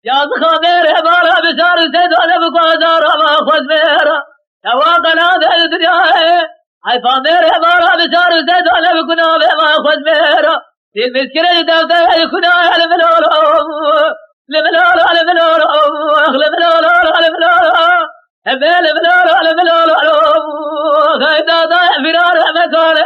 يا خبير بارا بشار سيدنا بقدر ما خذ ميرا تواقنا ذا الدنيا هاي فامير بارا بشار سيدنا بقنا ما خذ ميرا في المسكرة دودا يكنا المنورا المنورا المنورا المنورا المنورا هبل المنورا المنورا هاي دادا فرار مكان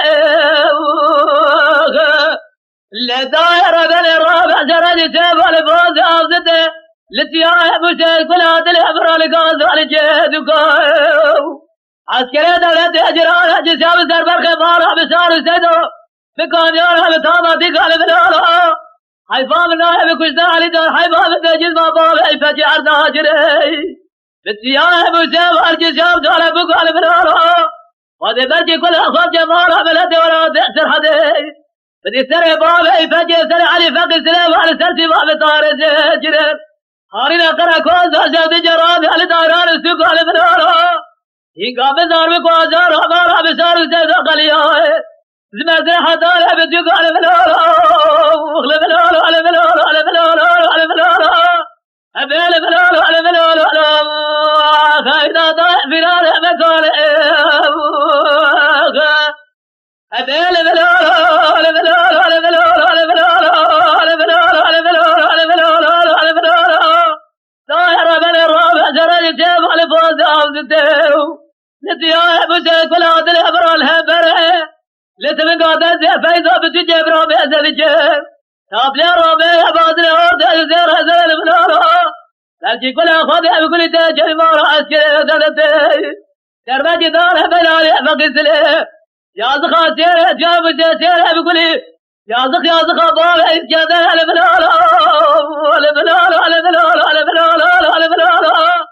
لداير بن الرابع جرد جبل فوز عوزته لتياه بوشي كلات الابرار قاصر الجيد وقاو عسكري دولة اجران جسام سربر خمارا بشار سيدو بكام يارا بتاما تقال بنارا حيفام الناهي بكشتا علي دار حيفام بجز ما بابي فجي عرضا جري لتياه بوشي والجسام دولة بقال بنارا وذي برجي كل اخواب جمارا بلدي ولا تأسر حدي بدي سري بابي فجي سري علي فقي سليم على سرتي بابي طار جري هارينا قرا كوز جد جراد على داران السوق على بنارا يقام دار بكوازار همارا بسار زيد قليا زمزر حدار بتوق على بنارا على بنارا على بنارا على بنارا على بنارا ابي بنارا على بنارا خاينا ضاع فرار مكان ابي بنارا على بنارا على بنارا على بنارا على بنارا على بنارا على بنارا على بنارا ظاهر بن الرابع جرى الجيب على فوز عوزته لتياه بوشيك ولا ادري ابرا الهبره لتمن قادر فايزه بتجيب رابع زل الجيب تاب لي رابع بادري ارض زير هزل منارا لكن كل اخذ بكل تاجر ما راس كذلته دربج دار بلال فقس له يا زخا سير جاب سير بكل يا زخ بابا كذا على بلال على بلال على بلال على بلال على بلال